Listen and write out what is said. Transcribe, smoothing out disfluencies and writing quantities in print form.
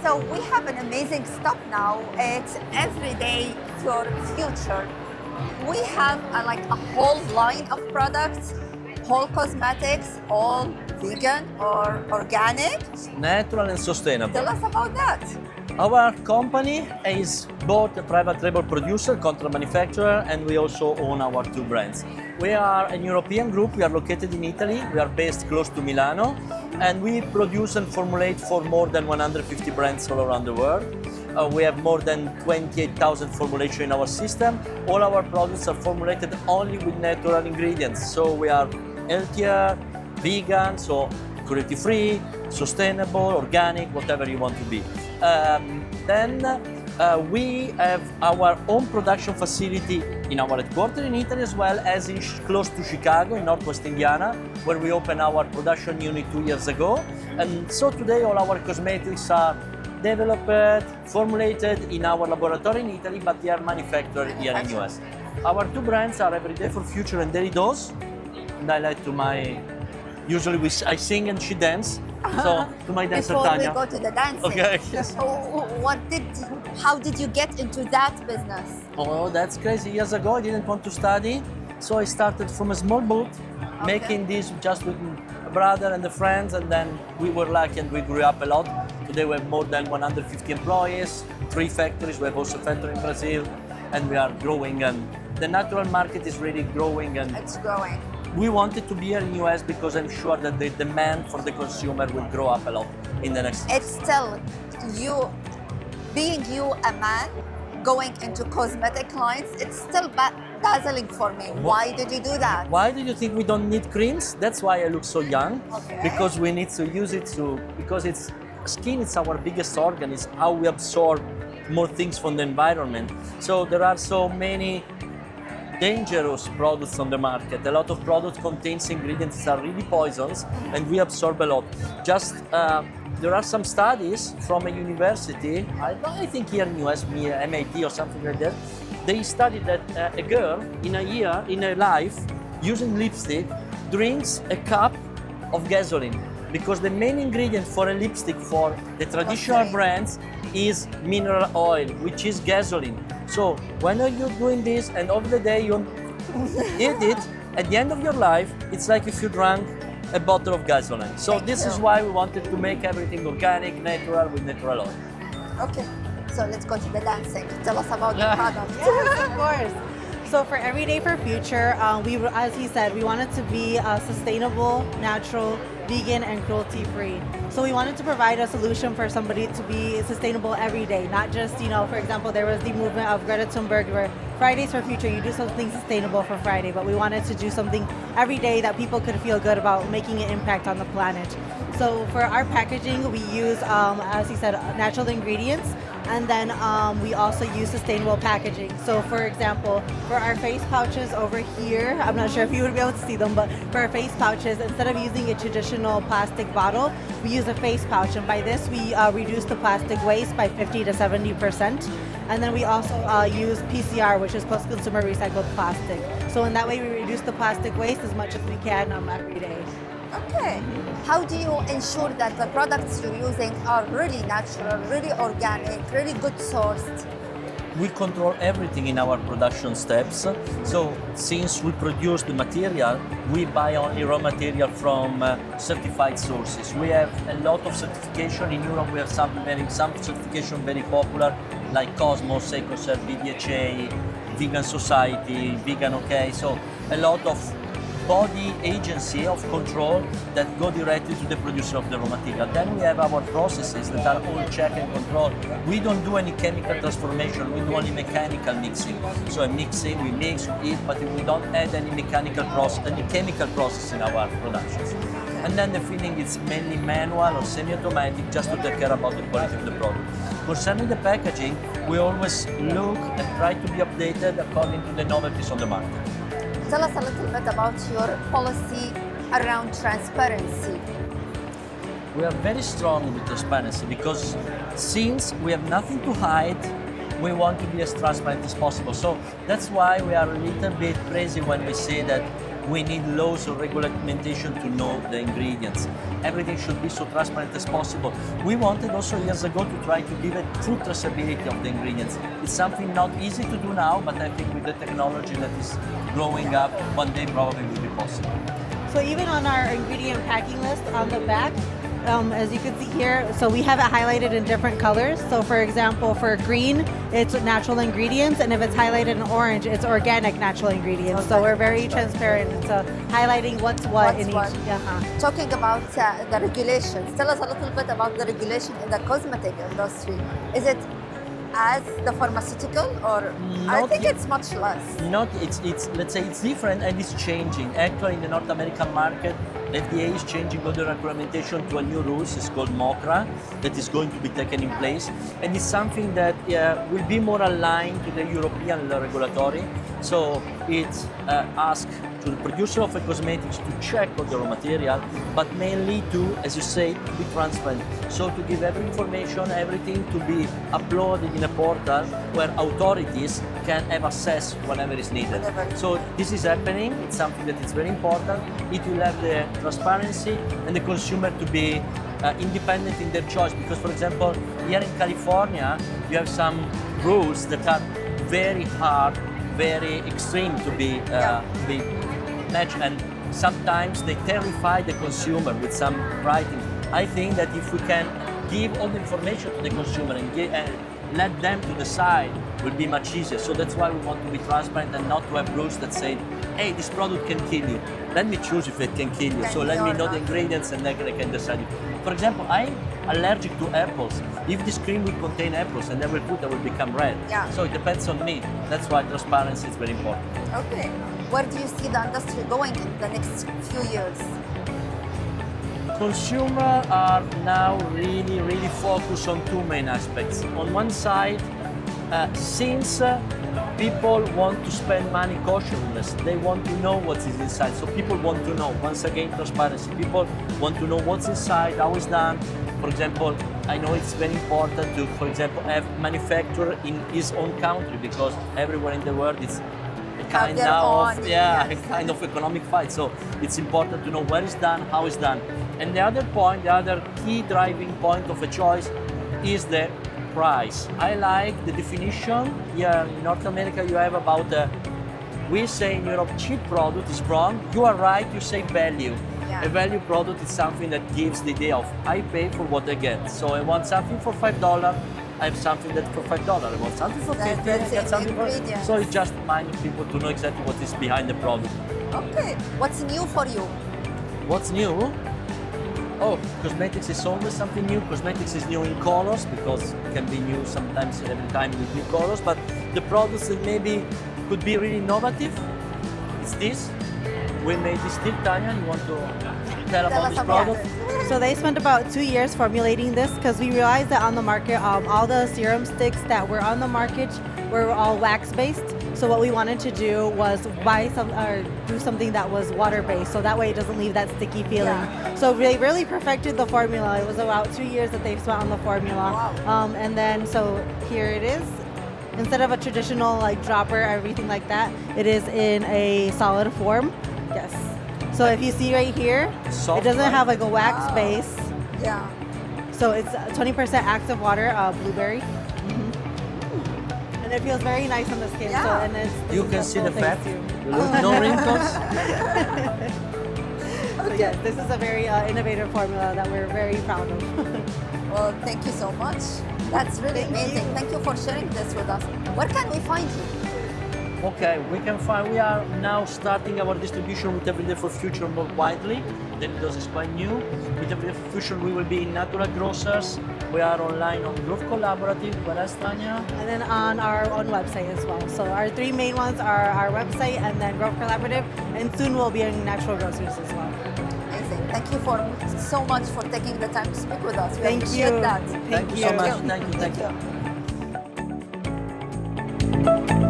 So we have an amazing stop now. It's everyday for future. We have a whole line of products, whole cosmetics, all vegan or organic. Natural and sustainable. Tell us about that. Our company is both a private label producer, contract manufacturer, and we also own our two brands. We are an European group. We are located in Italy. We are based close to Milano, and we produce and formulate for more than 150 brands all around the world. We have more than 28,000 formulations in our system. All our products are formulated only with natural ingredients. So we are healthier, vegan, so cruelty-free, sustainable, organic, whatever you want to be. We have our own production facility in our headquarters in Italy, as well as close to Chicago, in Northwest Indiana, where we opened our production unit 2 years ago. And so today all our cosmetics are developed, formulated in our laboratory in Italy, but they are manufactured here in the US. Our two brands are Everyday for Future and Daily Dose. And I like to usually I sing and she dance. So to my dancer Before Tanya. we go to the dancing, Okay. Yes. How did you get into that business? Oh, that's crazy. Years ago, I didn't want to study, so I started from a small boat, making this just with a brother and the friends, and then we were lucky and we grew up a lot. Today we have more than 150 employees, 3 factories. We have also a factory in Brazil, and we are growing. And the natural market is really growing, and It's growing. we wanted to be here in the US because I'm sure that the demand for the consumer will grow up a lot in the next years. It's still being a man going into cosmetic lines. It's still dazzling for me. Why did you do that? Why do you think we don't need creams? That's why I look so young. Okay. Because we need to use it because skin is our biggest organ. It's how we absorb more things from the environment. So there are so many dangerous products on the market. A lot of products contains ingredients that are really poisons, and we absorb a lot. There are some studies from a university, I think here in the US, MIT or something like that. They studied that a girl in her life, using lipstick, drinks a cup of gasoline, because the main ingredient for a lipstick for the traditional brands is mineral oil, which is gasoline. So when you're doing this and over the day you eat it, at the end of your life, it's like if you drank a bottle of gasoline. So this is why we wanted to make everything organic, natural, with natural oil. Okay, so let's go to the dancing. Tell us about the product. Yes, of course. So for Everyday for Future, as he said, we wanted to be sustainable, natural, vegan, and cruelty-free. So we wanted to provide a solution for somebody to be sustainable every day, not just, for example, there was the movement of Greta Thunberg where Fridays for Future, you do something sustainable for Friday, but we wanted to do something every day that people could feel good about making an impact on the planet. So for our packaging, we use, as he said, natural ingredients, and then we also use sustainable packaging. So for example, for our face pouches over here, I'm not sure if you would be able to see them, but for our face pouches, instead of using a traditional plastic bottle, we use a face pouch. And by this, we reduce the plastic waste by 50 to 70%. And then we also use PCR, which is post-consumer recycled plastic. So in that way, we reduce the plastic waste as much as we can every day. Okay. How do you ensure that the products you're using are really natural, really organic, really good sourced? We control everything in our production steps. So since we produce the material, we buy only raw material from certified sources. We have a lot of certification. In Europe, we have some certification very popular, like Cosmos, EcoCert, BDHA, Vegan Society, Vegan OK. So a lot of body agency of control that go directly to the producer of the raw material. Then we have our processes that are all check and control. We don't do any chemical transformation, we do only mechanical mixing. So a mixing, we mix, we eat, but we don't add any chemical process in our productions. And then the filling is mainly manual or semi-automatic, just to take care about the quality of the product. Concerning the packaging, we always look and try to be updated according to the novelties on the market. Tell us a little bit about your policy around transparency. We are very strong with transparency because since we have nothing to hide, we want to be as transparent as possible. So that's why we are a little bit crazy when we say that We need laws or regulation to know the ingredients. Everything should be so transparent as possible. We wanted also years ago to try to give a true traceability of the ingredients. It's something not easy to do now, but I think with the technology that is growing up, one day probably will be possible. So even on our ingredient packing list on the back, as you can see here, so we have it highlighted in different colors. So for example, for green, it's natural ingredients, and if it's highlighted in orange, it's organic natural ingredients. So we're very transparent into highlighting what's what in each. Uh-huh. Talking about the regulations, tell us a little bit about the regulation in the cosmetic industry. Is it as the pharmaceutical, or I think it's much less? Not, it's let's say it's different and it's changing. Actually, in the North American market, the FDA is changing all the regulation to a new rules. It's called MOCRA, that is going to be taken in place, and it's something that will be more aligned to the European regulatory. So it asks to the producer of a cosmetics to check all the raw material, but mainly to, as you say, be transparent. So to give every information, everything to be uploaded in a portal where authorities can have access whenever is needed. So this is happening. It's something that is very important. It will have the transparency and the consumer to be independent in their choice. Because, for example, here in California, you have some rules that are very hard, very extreme to be matched, and sometimes they terrify the consumer with some writing. I think that if we can give all the information to the consumer and let them to decide, will be much easier. So that's why we want to be transparent and not to have rules that say, hey, this product can kill you. Let me choose if it can kill you. So let me know the ingredients and then I can decide. For example, I'm allergic to apples. If this cream will contain apples and I will become red. Yeah. So it depends on me. That's why transparency is very important. Okay. Where do you see the industry going in the next few years? Consumers are now really focused on two main aspects. On one side, since people want to spend money cautiousness, they want to know what is inside. So people want to know, once again, transparency. People want to know what's inside, how it's done. For example, I know it's very important to, for example, have manufacturer in his own country, because everywhere in the world it's kind of economic fight. So it's important to know where it's done, how it's done. And the other point, the other key driving point of a choice is the price. I like the definition. Here in North America, you have about, we say in Europe, cheap product is wrong. You are right, you say value. Yeah. A value product is something that gives the idea of, I pay for what I get. So I want something for $5, I have something that's for $5. I want something for $50, I get something for... So it's just reminding people to know exactly what is behind the product. Okay, what's new for you? What's new? Oh, cosmetics is always something new. Cosmetics is new in colors, because it can be new sometimes every time with new colors, but the products that maybe could be really innovative, it's this. We made this stick. Tanya, you want to tell about this product? So they spent about 2 years formulating this, because we realized that on the market, all the serum sticks that were on the market were all wax-based. So what we wanted to do was do something that was water-based, so that way it doesn't leave that sticky feeling. Yeah. So they really perfected the formula. It was about 2 years that they've spent on the formula. Wow. And then, so here it is. Instead of a traditional dropper, everything like that, it is in a solid form. Yes. So if you see right here, it doesn't have a wax base. Yeah. So it's 20% active water, blueberry. And it feels very nice on the skin. Yeah. So, and You can see the fat. No wrinkles. So yes, this is a very innovative formula that we're very proud of. Well, thank you so much. That's really amazing. Thank you for sharing this with us. Where can we find you? Okay, we are now starting our distribution with Everyday for Future more widely. The ethos is quite new. With Everyday for Future, we will be in natural grocers. We are online on Growth Collaborative. What else, Tanya? And then on our own website as well. So our three main ones are our website and then Growth Collaborative, and soon we'll be in natural grocers as well. Amazing. Thank you so much for taking the time to speak with us. We Thank appreciate you. that. Thank you so much. Thank you.